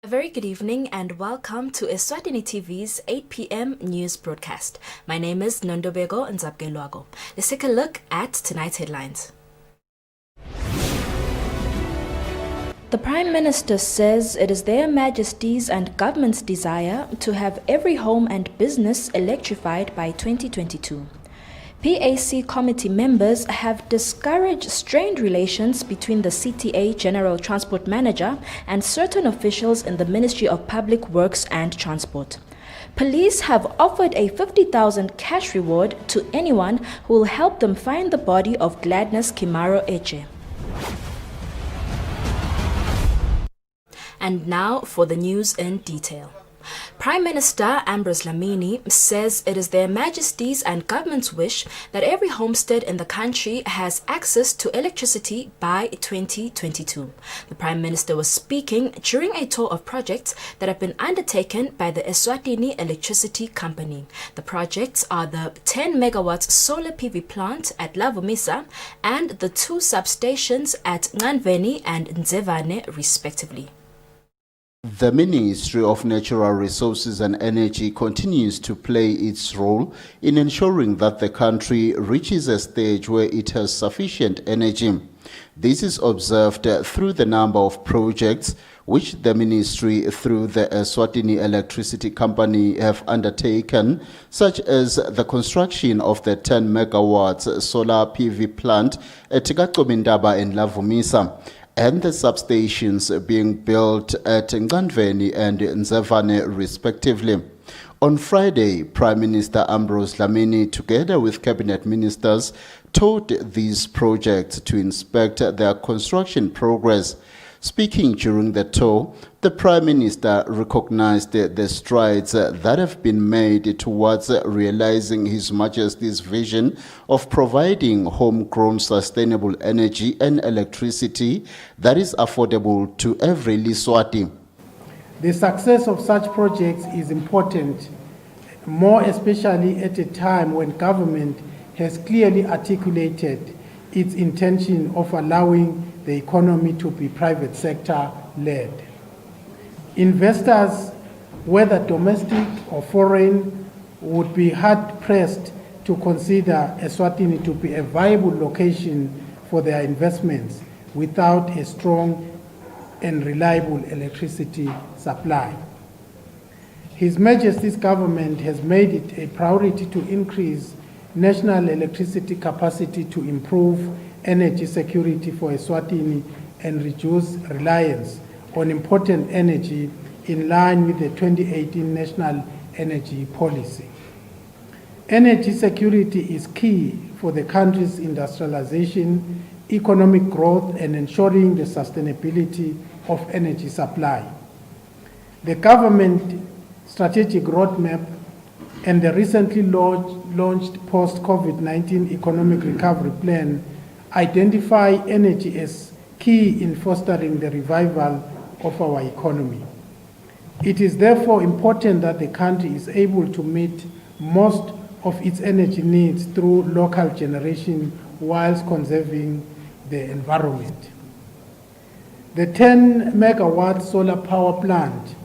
A very good evening and welcome to Eswatini TV's 8 p.m. news broadcast. My name is Nondobego Nzabgelwago. Let's take a look at tonight's headlines. The Prime Minister says it is Their Majesties and government's desire to have every home and business electrified by 2022. PAC committee members have discouraged strained relations between the CTA General Transport Manager and certain officials in the Ministry of Public Works and Transport. Police have offered a 50,000 cash reward to anyone who will help them find the body of Gladness Kimaro Eche. And now for the news in detail. Prime Minister Ambrose Dlamini says it is Their Majesties and government's wish that every homestead in the country has access to electricity by 2022. The Prime Minister was speaking during a tour of projects that have been undertaken by the Eswatini Electricity Company. The projects are the 10 megawatts solar PV plant at Lavumisa and the 2 substations at Nganveni and Nzevane respectively. The Ministry of Natural Resources and Energy continues to play its role in ensuring that the country reaches a stage where it has sufficient energy. This is observed through the number of projects which the Ministry through the Eswatini Electricity Company have undertaken, such as the construction of the 10 megawatts solar PV plant at Tikacomindaba in Lavumisa, and the substations being built at Nganveni and Nzevane respectively. On Friday, Prime Minister Ambrose Dlamini, together with cabinet ministers, toured these projects to inspect their construction progress. Speaking during the tour, the Prime Minister recognized the strides that have been made towards realizing His Majesty's vision of providing homegrown sustainable energy and electricity that is affordable to every Liswati. The success of such projects is important, more especially at a time when government has clearly articulated its intention of allowing the economy to be private sector led. Investors, whether domestic or foreign, would be hard pressed to consider Eswatini to be a viable location for their investments without a strong and reliable electricity supply. His Majesty's government has made it a priority to increase national electricity capacity to improve energy security for Eswatini and reduce reliance on important energy in line with the 2018 National Energy Policy. Energy security is key for the country's industrialization, economic growth, and ensuring the sustainability of energy supply. The government strategic roadmap and the recently launched post-COVID-19 economic recovery plan identify energy as key in fostering the revival of our economy. It is therefore important that the country is able to meet most of its energy needs through local generation whilst conserving the environment. The 10 megawatt solar power plant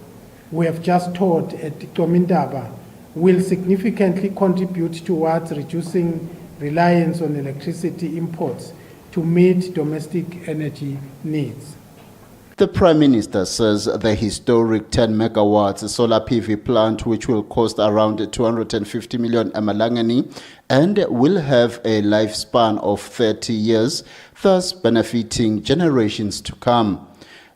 we have just toured at Tomindaba will significantly contribute towards reducing reliance on electricity imports to meet domestic energy needs. The Prime Minister says the historic 10 megawatts solar PV plant, which will cost around 250 million emalangeni and will have a lifespan of 30 years, thus benefiting generations to come.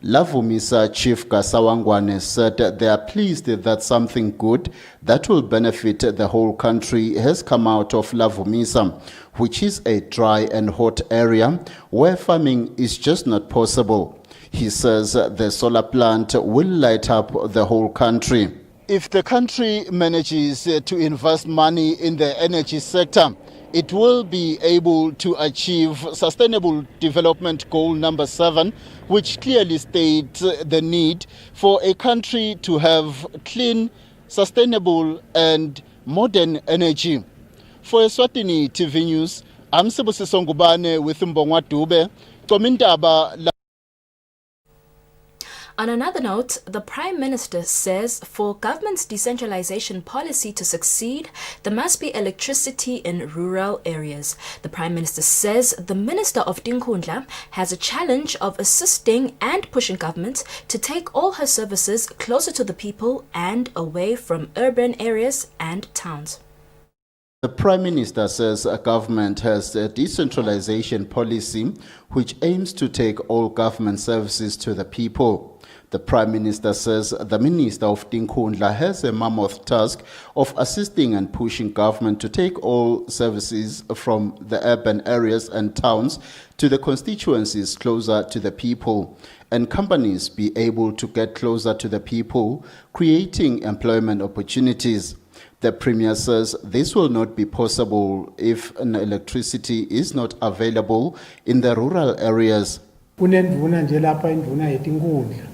Lavumisa Chief Kasawangwane said they are pleased that something good that will benefit the whole country has come out of Lavumisa, which is a dry and hot area where farming is just not possible. He says the solar plant will light up the whole country. If the country manages to invest money in the energy sector, it will be able to achieve Sustainable Development Goal number 7, which clearly states the need for a country to have clean, sustainable and modern energy. For Eswatini TV News, I'm Sibusiso Ngubane with Mbongwa Dube, Tomindaba. On another note, the Prime Minister says for government's decentralization policy to succeed, there must be electricity in rural areas. The Prime Minister says the Minister of Tinkhundla has a challenge of assisting and pushing government to take all her services closer to the people and away from urban areas and towns. The Prime Minister says a government has a decentralization policy which aims to take all government services to the people. The Prime Minister says the Minister of Tinkhundla has a mammoth task of assisting and pushing government to take all services from the urban areas and towns to the constituencies closer to the people, and companies be able to get closer to the people, creating employment opportunities. The Premier says this will not be possible if an electricity is not available in the rural areas. Kunendvuna nje lapha indvuna yetinkhundla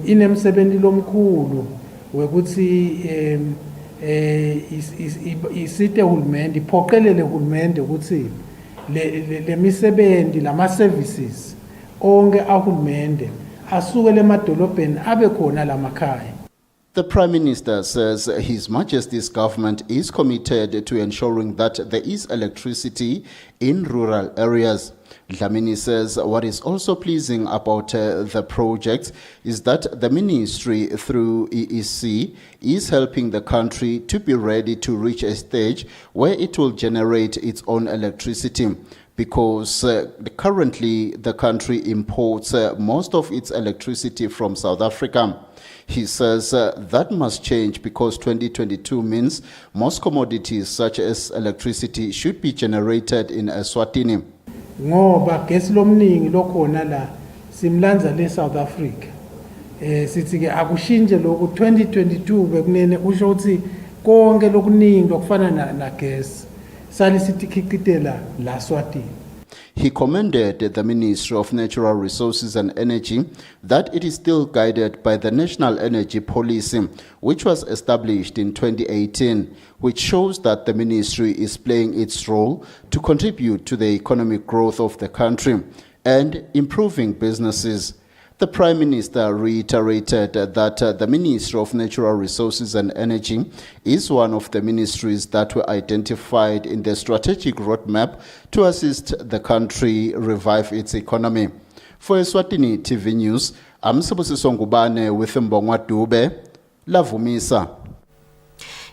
inemsebenzi lomkhulu wekuthi isite hulumende iphoqelele hulumende ukuthi le misebenzi lama services onke ahulumende asukele emadolobheni abe khona lamakhaya. The Prime Minister says His Majesty's government is committed to ensuring that there is electricity in rural areas. Dlamini says what is also pleasing about the project is that the ministry through EEC is helping the country to be ready to reach a stage where it will generate its own electricity, because currently the country imports most of its electricity from South Africa. He says that must change because 2022 means most commodities such as electricity should be generated in Eswatini. Ngoba gesi lomningi lokhona la simlanza le South Africa. Sithi ke akushinje lokhu 2022 bekunene usho ukuthi konke lokuningi lokufana na gesi sali sithi khiqitela la Eswatini. He commended the Ministry of Natural Resources and Energy that it is still guided by the National Energy Policy, which was established in 2018, which shows that the ministry is playing its role to contribute to the economic growth of the country and improving businesses. The Prime Minister reiterated that the Ministry of Natural Resources and Energy is one of the ministries that were identified in the strategic roadmap to assist the country revive its economy. For Eswatini TV News, I'm Sibusiso Ngubane with Mbongwa Dube, Lavumisa.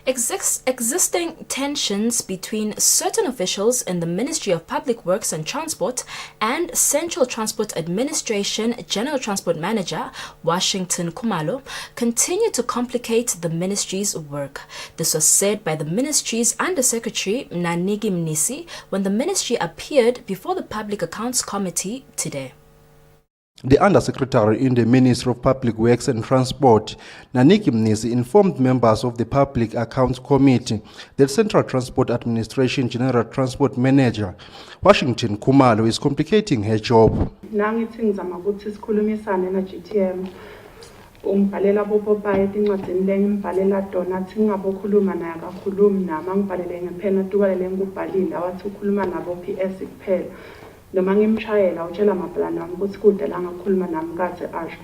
Existing tensions between certain officials in the Ministry of Public Works and Transport and Central Transport Administration General Transport Manager Washington Khumalo continue to complicate the ministry's work. This was said by the ministry's Undersecretary Naniki Mnisi when the ministry appeared before the Public Accounts Committee today. The Undersecretary in the Ministry of Public Works and Transport, Naniki Mnisi, informed members of the Public Accounts Committee that Central Transport Administration General Transport Manager Washington Khumalo is complicating her job. Nangithi ngizama ukuthi sikhulumisane na GTM umbhalela bopopayi tincwadzini lengimbhalela tona athi ngingabokhuluma naye akakhulumi nami angibhalele ngephena tukalele ngikubhalile awathi ukhuluma nabo PS kuphela. Noma ngimshayela utshela amabhalana wami ukuthi kude la ngakhuluma nami kaze asho.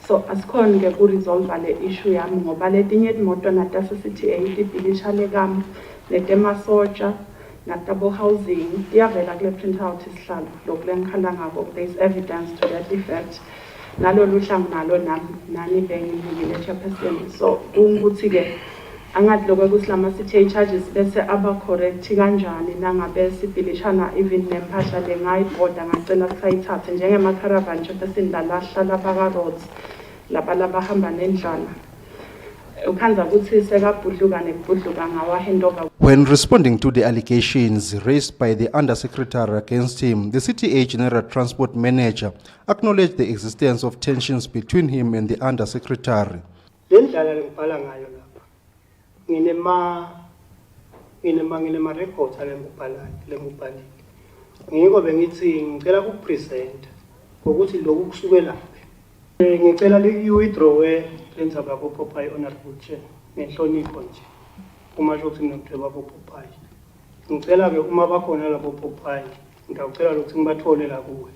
So asikhona ke ku resolve le issue yami ngoba letinye imoto natase sithi 8 ibhilisha lekami netemasoja natabo housing iyavela kule print out isihlalo lokulengikhala ngako there is evidence to that effect. Nalolu hlangu nalo nani bengibikile chairperson. So ukuthi ke angathi lokho kusilama sithi charges bese aba correct kanjani nangabe sibhilishana even nempahla lengayiboda ngacela sayithathe njengema caravan shop esindala hlala phaka roads lapha labahamba nendlala ukhanza ukuthi sekabhudluka nekubhudluka ngawa handover. When responding to the allegations raised by the Undersecretary against him, the CTA General Transport Manager acknowledged the existence of tensions between him and the Undersecretary. Lendlala lengibhala ngayo nginema records lengubhalile ngiko bengithi ngicela ukupresent ukuthi lokhu kusukela ngicela li-withdraw lenzaba bopopayi honorable chair ngenhlonipho nje uma shothi ngidweba bopopayi ngicela ke uma bakhona labo popayi ngicela ukuthi ngibathole la kuwe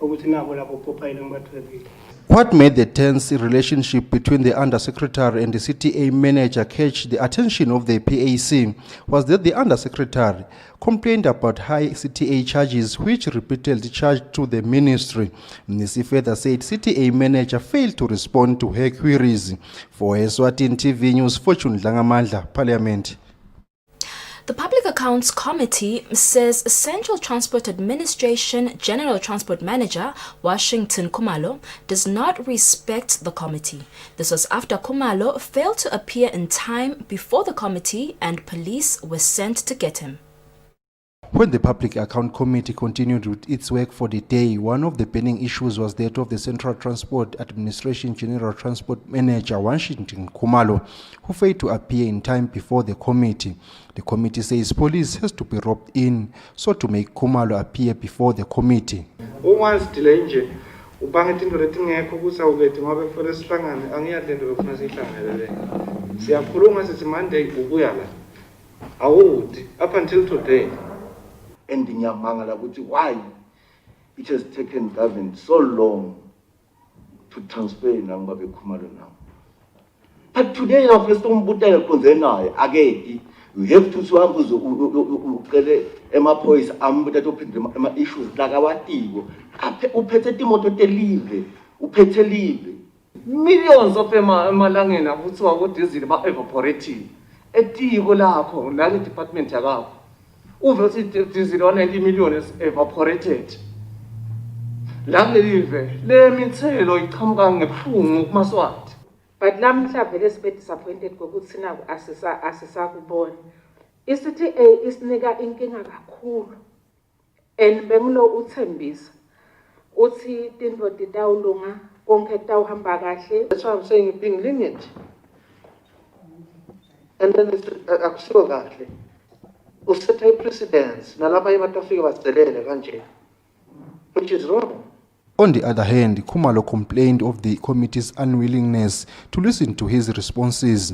ukuthi nabo labo popayi lengibathwebile. What made the tense relationship between the Undersecretary and the CTA manager catch the attention of the PAC was that the Undersecretary complained about high CTA charges which repeatedly charged to the ministry. Mnisi further said CTA manager failed to respond to her queries. For Eswatini TV News, Fortune Dlangamandla, Parliament. The Public Accounts Committee says Central Transport Administration General Transport Manager Washington Khumalo does not respect the committee. This was after Khumalo failed to appear in time before the committee and police were sent to get him. When the Public Account Committee continued with its work for the day, one of the burning issues was that of the Central Transport Administration General Transport Manager Washington Khumalo, who failed to appear in time before the committee. The committee says police has to be roped in so to make Khumalo appear before the committee. Once delay nje ubange into letingekho kusawubethe ngoba kufanele sihlangane angiyadle into befuna sihlangane siyakhuluma sithi Monday ubuya la awudi up until today. And why it has taken government so long to transfer Nangabe Khumalo now. But today, our first again, we have to swap Emma Poise and issues like our ego. Upete leave. Millions of Malangena who saw what is it about evaporating. A ego lako, Nali department yagako. Over 90 million is evaporated. Let me tell you, it comes on a pool, Maswat. But Lamsa very disappointed because now assessor born. Is it a is nigga inking a cool and Benglo Utsembis Utsi Tinvo the Daulunga, Gonketau Hambagashi. That's why I'm saying being lenient. And then it's actually. Useta precedence, which is wrong. On the other hand, Khumalo complained of the committee's unwillingness to listen to his responses.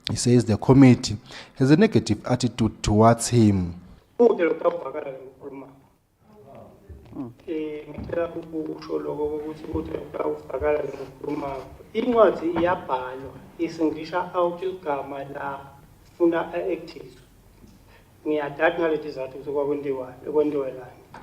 He says the committee has a negative attitude towards him.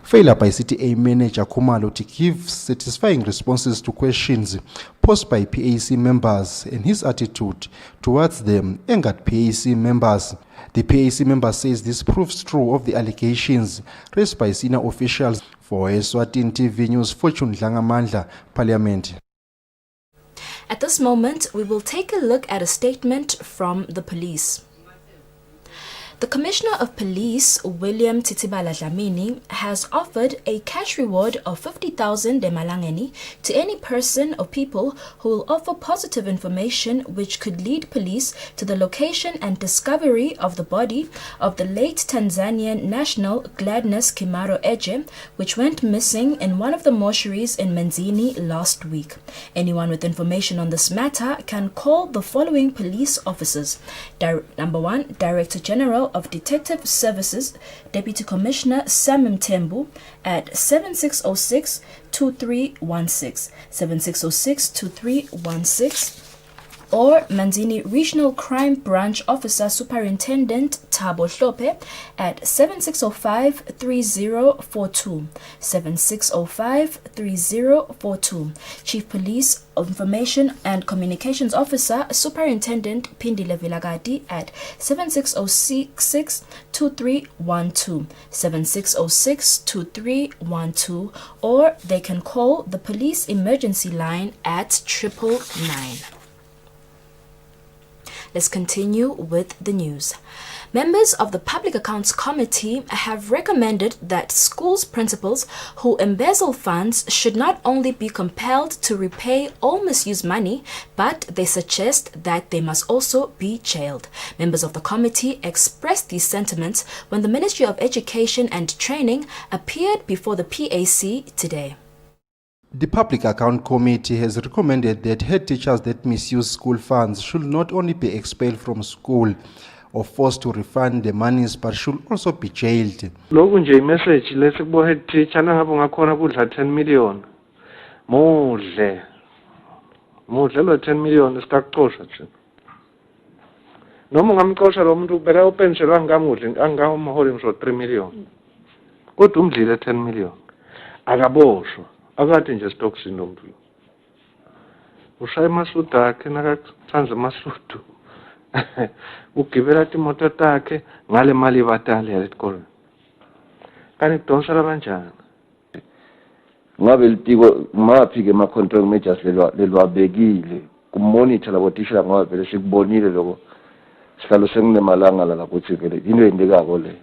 Failure by CTA manager Khumalo to give satisfying responses to questions posed by PAC members and his attitude towards them angered PAC members. The PAC member says this proves true of the allegations raised by senior officials. For Eswatini TV News, Fortune Dlangamandla, Parliament. At this moment, we will take a look at a statement from the police. The Commissioner of Police, William Titibala Dlamini, has offered a cash reward of 50,000 Malangeni to any person or people who will offer positive information which could lead police to the location and discovery of the body of the late Tanzanian national Gladness Kimaro Eje, which went missing in one of the mortuaries in Menzini last week. Anyone with information on this matter can call the following police officers. Number 1, Director General of Detective Services, Deputy Commissioner Sam Mtembu at 7606-2316, 7606-2316, or Manzini Regional Crime Branch Officer Superintendent Thabo Hlope at 7605-3042, 7605-3042, Chief Police Information and Communications Officer Superintendent Pindile Vilagati at 7606-2312, 7606-2312, or they can call the police emergency line at 999. Let's continue with the news. Members of the Public Accounts Committee have recommended that schools' principals who embezzle funds should not only be compelled to repay all misused money, but they suggest that they must also be jailed. Members of the committee expressed these sentiments when the Ministry of Education and Training appeared before the PAC today. The Public Account Committee has recommended that head teachers that misuse school funds should not only be expelled from school or forced to refund the monies, but should also be jailed. Loku nje message lesi kubo head teacher nangabe ngakhona kudla 10 million. Mudle Muhle lo 10 million sikaxosha thina. Noma ungamxosha lo muntu phela upenshelwa angamuhle angaholi ngisho 3 million. Kodwa umdlile 10 million. Akaboshwa. Akathi nje stocksini lo muntu. Ushaya amasudu akhe nakathanze amasudu. Ugibela imoto takhe ngale mali batali yalesikole. Kanti kudonsela kanjani? Ngabe litiko maphi ke ama-control measures lelwabekile kumonitor labo tishela ngoba vele sikubonile lokho sihlalo senginemalanga la ukuthi vele into endekako leyo.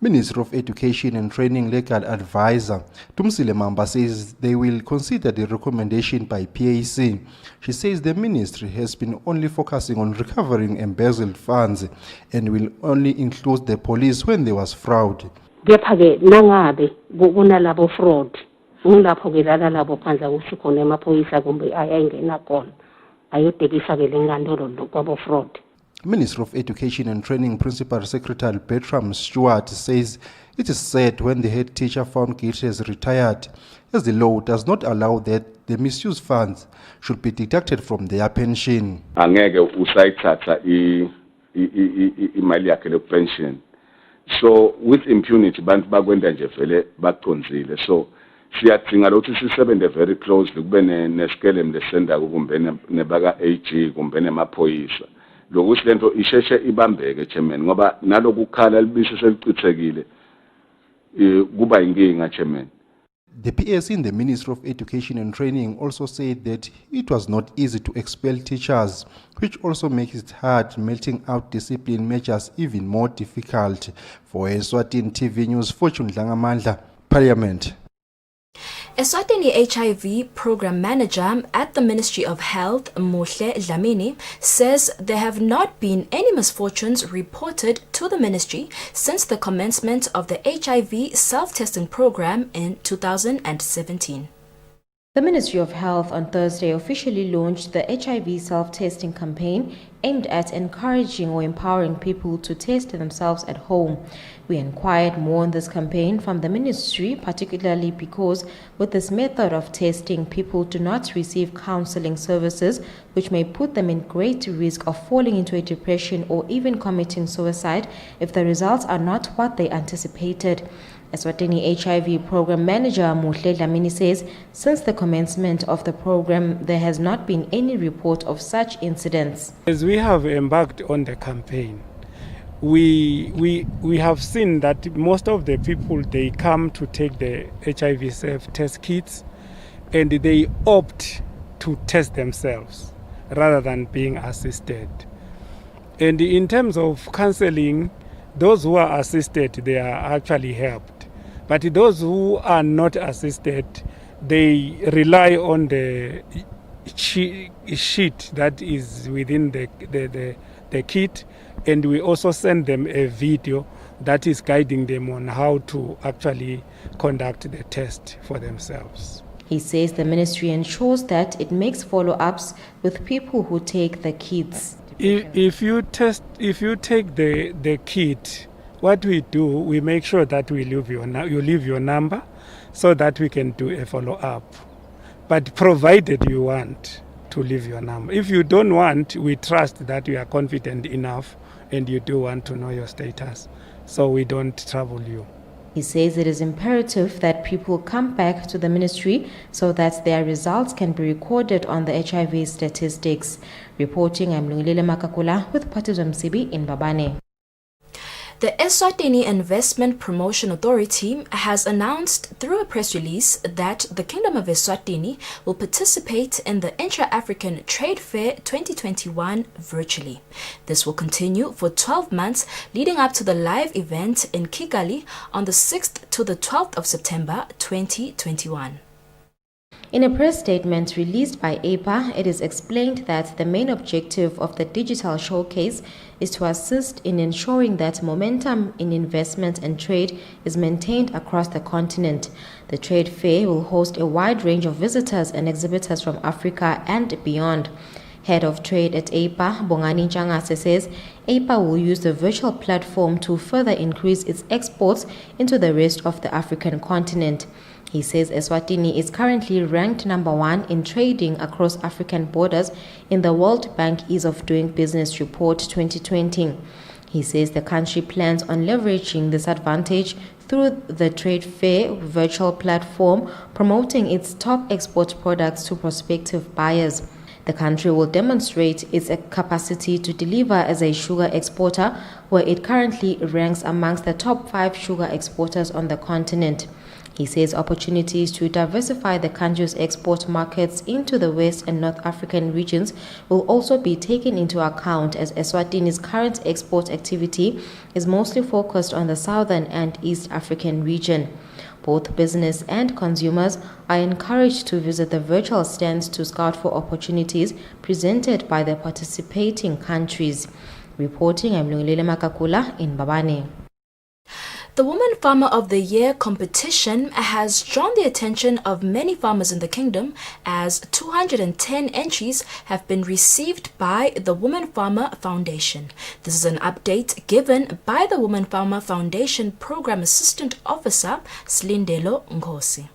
Minister of Education and Training Legal Advisor Tumsile Mamba says they will consider the recommendation by PAC. She says the ministry has been only focusing on recovering embezzled funds and will only include the police when there was fraud. Kepha-ke nangabe kunalabo fraud ngilapho ke labo phandla kusho khona emaphoyisa kumbe ayayingena khona ayodekisa ke lenkantolo kwabo fraud. Minister of Education and Training Principal Secretary Bertram Stewart says it is sad when the head teacher found guilty has retired, as the law does not allow that the misused funds should be deducted from their pension. Angeke usayithatha imali yakhe le-pension. So with impunity bantu bakwenda nje vele bakuconzile. So siyadinga ukuthi sisebenze very closely kube nesikele lesenda kumbe nebaka AG kumbe nemaphoyisa. Lokuthi lento isheshe ibambeke chairman ngoba nalokukhala libise selichithekile kuba inkinga chairman. The PAC in the Ministry of Education and Training also said that it was not easy to expel teachers, which also makes it hard melting out discipline measures even more difficult. For Eswatini TV News, Fortune Dlangamandla, Parliament. Eswatini HIV Program Manager at the Ministry of Health, Muhle Dlamini, says there have not been any misfortunes reported to the ministry since the commencement of the HIV self-testing program in 2017. The Ministry of Health on Thursday officially launched the HIV self-testing campaign aimed at encouraging or empowering people to test themselves at home. We inquired more on this campaign from the ministry, particularly because with this method of testing, people do not receive counseling services, which may put them in great risk of falling into a depression or even committing suicide if the results are not what they anticipated. Eswatini HIV Program Manager Muhle Dlamini says since the commencement of the program, there has not been any report of such incidents. As we have embarked on the campaign, we have seen that most of the people, they come to take the HIV self-test kits and they opt to test themselves rather than being assisted. And in terms of counseling, those who are assisted, they are actually helped. But those who are not assisted, they rely on the sheet that is within the kit, and we also send them a video that is guiding them on how to actually conduct the test for themselves. He says the ministry ensures that it makes follow-ups with people who take the kits. If you take the kit, what we do, we make sure that you leave your number so that we can do a follow-up. But provided you want to leave your number. If you don't want, we trust that you are confident enough and you do want to know your status, so we don't trouble you. He says it is imperative that people come back to the ministry so that their results can be recorded on the HIV statistics. Reporting, I'm Lungilile Makakula with Patizwa Msibi in Babane. The Eswatini Investment Promotion Authority has announced through a press release that the Kingdom of Eswatini will participate in the Intra-African Trade Fair 2021 virtually. This will continue for 12 months leading up to the live event in Kigali on the 6th to the 12th of September 2021. In a press statement released by APA, it is explained that the main objective of the digital showcase is to assist in ensuring that momentum in investment and trade is maintained across the continent. The trade fair will host a wide range of visitors and exhibitors from Africa and beyond. Head of Trade at APA, Bongani Ntshangase, says APA will use the virtual platform to further increase its exports into the rest of the African continent. He says Eswatini is currently ranked #1 in trading across African borders in the World Bank Ease of Doing Business Report 2020. He says the country plans on leveraging this advantage through the trade fair virtual platform, promoting its top export products to prospective buyers. The country will demonstrate its capacity to deliver as a sugar exporter, where it currently ranks amongst the top 5 sugar exporters on the continent. He says opportunities to diversify the country's export markets into the West and North African regions will also be taken into account, as Eswatini's current export activity is mostly focused on the Southern and East African region. Both business and consumers are encouraged to visit the virtual stands to scout for opportunities presented by the participating countries. Reporting, I'm Lungilele Makakula in Babane. The Woman Farmer of the Year competition has drawn the attention of many farmers in the kingdom, as 210 entries have been received by the Woman Farmer Foundation. This is an update given by the Woman Farmer Foundation Program Assistant Officer Slindelo Ngosi.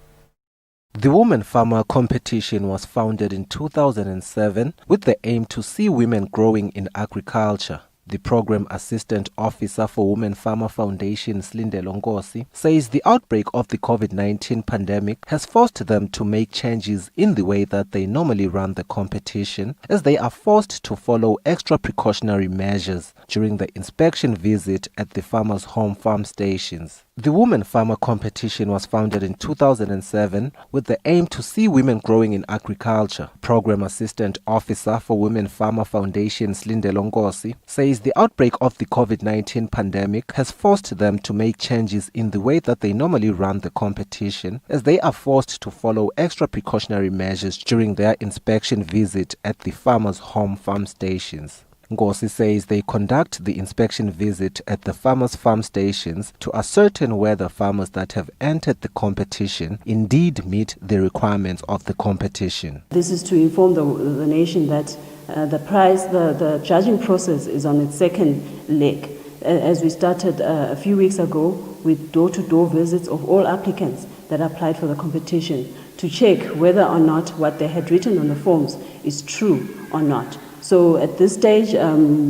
The Woman Farmer competition was founded in 2007 with the aim to see women growing in agriculture. The Program Assistant Officer for Women Farmer Foundation, Slindelo Ngosi, says the outbreak of the COVID-19 pandemic has forced them to make changes in the way that they normally run the competition, as they are forced to follow extra precautionary measures during the inspection visit at the farmers' home farm stations. The Woman Farmer competition was founded in 2007 with the aim to see women growing in agriculture. Program Assistant Officer for Women Farmer Foundation, Slindelo Ngosi, says the outbreak of the COVID-19 pandemic has forced them to make changes in the way that they normally run the competition, as they are forced to follow extra precautionary measures during their inspection visit at the farmers' home farm stations. Ngosi says they conduct the inspection visit at the farmers' farm stations to ascertain whether farmers that have entered the competition indeed meet the requirements of the competition. This is to inform the nation that the judging process is on its second leg. As we started a few weeks ago with door-to-door visits of all applicants that applied for the competition to check whether or not what they had written on the forms is true or not. So at this stage,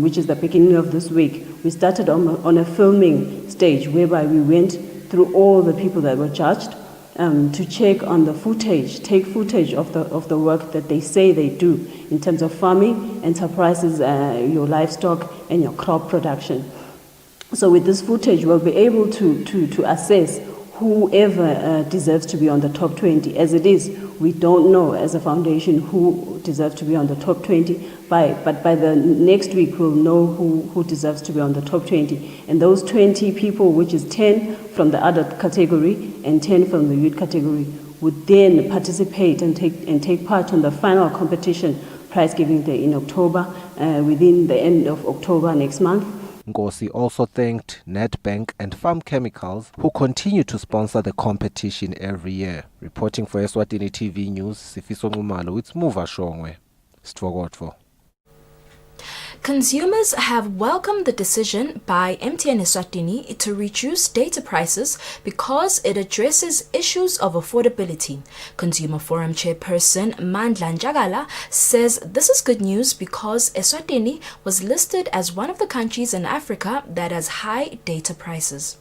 which is the beginning of this week, we started on a filming stage whereby we went through all the people that were judged to check on the footage, take footage of the work that they say they do in terms of farming, enterprises, your livestock and your crop production. So with this footage, we'll be able to assess whoever deserves to be on the top 20. As it is, we don't know as a foundation who deserves to be on the top 20, but by the next week we'll know who deserves to be on the top 20. And those 20 people, which is 10 from the adult category and 10 from the youth category, would then participate and take part in the final competition prize giving day in October, within the end of October next month. Ngosi also thanked Nedbank and Farm Chemicals, who continue to sponsor the competition every year. Reporting for Eswatini TV News, Sifiso Ngumalo, it's Muva Shongwe. Stvogotvo. Consumers have welcomed the decision by MTN Eswatini to reduce data prices because it addresses issues of affordability. Consumer Forum Chairperson Mandla Njagala says this is good news because Eswatini was listed as one of the countries in Africa that has high data prices.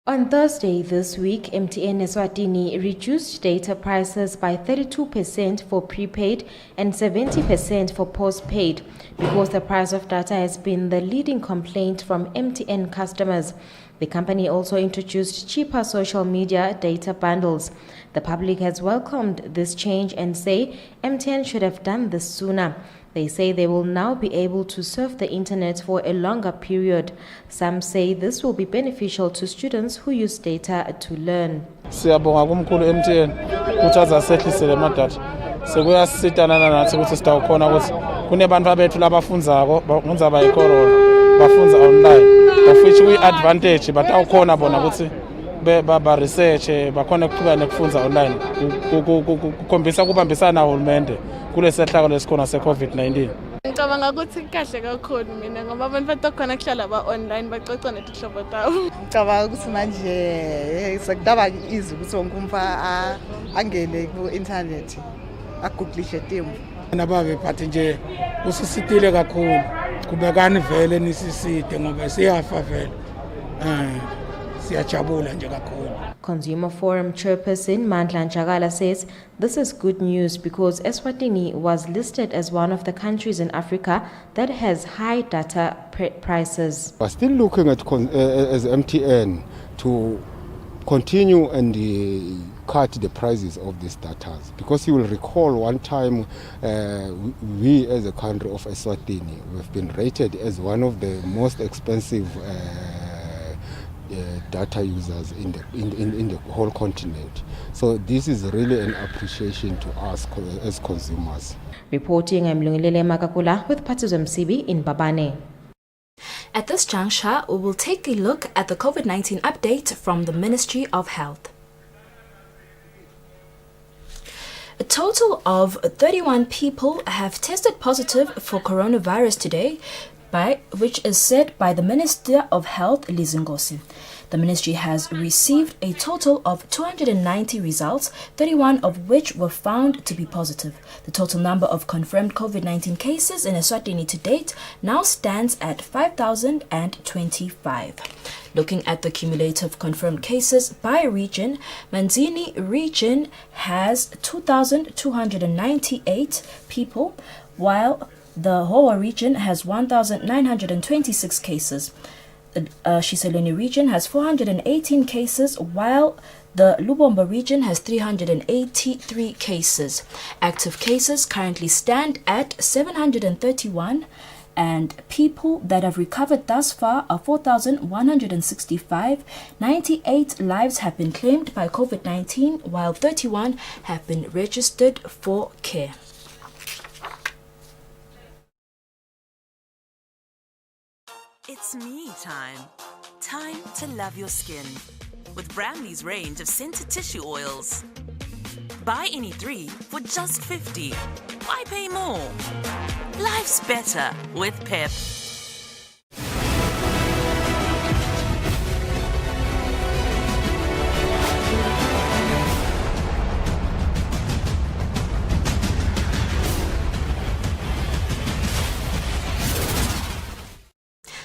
On Thursday this week, MTN Eswatini reduced data prices by 32% for prepaid and 70% for postpaid because the price of data has been the leading complaint from MTN customers. The company also introduced cheaper social media data bundles. The public has welcomed this change and say MTN should have done this sooner. They say they will now be able to surf the internet for a longer period. Some say this will be beneficial to students who use data to learn. Siyabonga kumkhulu MTN ukuthi azasehlisele le madatha. Sekuyasitana nathi ukuthi sitawukhona ukuthi kunebantu abethu labafundzako ngenza bayicorona bafunza online. Of which we advantage but awukhona bona ukuthi ba-research bakhona ukuqhubeka nekufundza online kukhombisa ukubambisana uhulumende kule sehlakalo lesikhona se-COVID-19. Ngicabanga ukuthi kahle kakhulu mina ngoba abantu batokhona kuhlala ba-online baxoxa netihlobo tabo. Ngicabanga ukuthi manje sekudaba easy ukuthi wonke umfa angene ku-inthanethi aguglishe timu. Nababe phathi nje usisitile kakhulu kubekani vele nisiside ngoba siyafa vele. Siyajabula nje kakhulu. Consumer Forum chairperson Mandla Njagala says this is good news because Eswatini was listed as one of the countries in Africa that has high data prices. We're still looking at as MTN to continue and cut the prices of these data, because you will recall one time we as a country of Eswatini, we've been rated as one of the most expensive data users in the whole continent. So this is really an appreciation to us as consumers. Reporting, I'm Lungilele Makakula with Patsuzo Msibi in Babane. At this juncture, we will take a look at the COVID-19 update from the Ministry of Health. A total of 31 people have tested positive for coronavirus today, which is said by the Minister of Health, Lizingosi. The ministry has received a total of 290 results, 31 of which were found to be positive. The total number of confirmed COVID-19 cases in Eswatini to date now stands at 5,025. Looking at the cumulative confirmed cases by region, Manzini region has 2,298 people, while the Hoa region has 1,926 cases. The Shiselweni region has 418 cases, while the Lubombo region has 383 cases. Active cases currently stand at 731, and people that have recovered thus far are 4,165. 98 lives have been claimed by COVID-19, while 31 have been registered for care. It's me time. Time to love your skin. With Bramley's range of scented tissue oils. Buy any 3 for just 50. Why pay more? Life's better with Pep.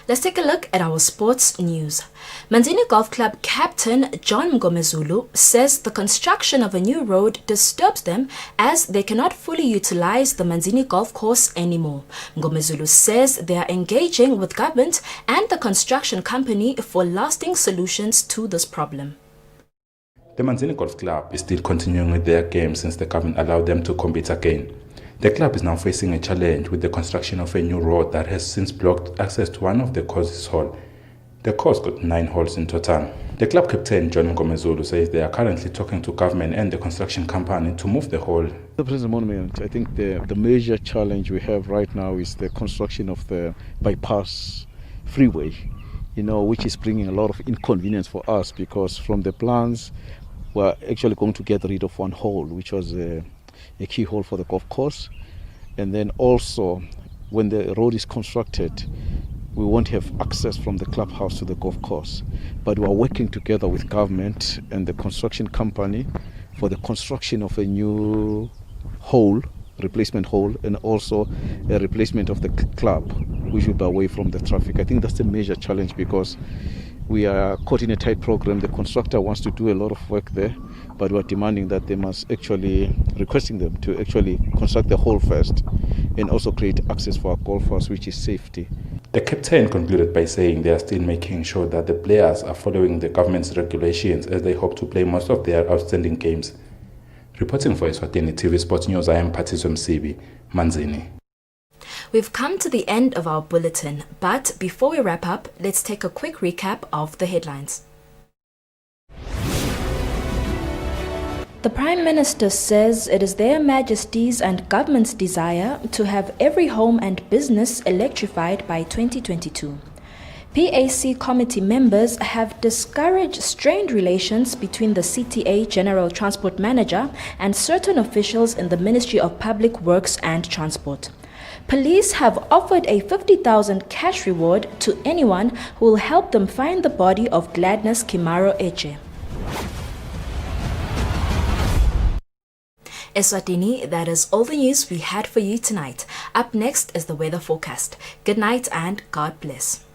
Let's take a look at our sports news. Manzini Golf Club captain John Mngomezulu says the construction of a new road disturbs them as they cannot fully utilize the Manzini Golf Course anymore. Mngomezulu says they are engaging with government and the construction company for lasting solutions to this problem. The Manzini Golf Club is still continuing with their game since the government allowed them to compete again. The club is now facing a challenge with the construction of a new road that has since blocked access to one of the courses hall. The course got 9 holes in total. The club captain John Mngomezulu says they are currently talking to government and the construction company to move the hole. The present moment, I think the major challenge we have right now is the construction of the bypass freeway, which is bringing a lot of inconvenience for us, because from the plans we're actually going to get rid of one hole, which was a key hole for the golf course. And then also, when the road is constructed, we won't have access from the clubhouse to the golf course. But we are working together with government and the construction company for the construction of a new hole, replacement hole, and also a replacement of the club, which will be away from the traffic. I think that's a major challenge, because we are caught in a tight program. The constructor wants to do a lot of work there, but we're demanding that they must requesting them to actually construct the hole first and also create access for our golfers, which is safety. The captain concluded by saying they are still making sure that the players are following the government's regulations as they hope to play most of their outstanding games. Reporting for Eswatini TV Sports News, I am Patsuzo Msibi, Manzini. We've come to the end of our bulletin, but before we wrap up, let's take a quick recap of the headlines. The Prime Minister says it is Their Majesties and government's desire to have every home and business electrified by 2022. PAC committee members have discouraged strained relations between the CTA General Transport Manager and certain officials in the Ministry of Public Works and Transport. Police have offered a 50,000 cash reward to anyone who will help them find the body of Gladness Kimaro Eche. Eswatini, that is all the news we had for you tonight. Up next is the weather forecast. Good night and God bless.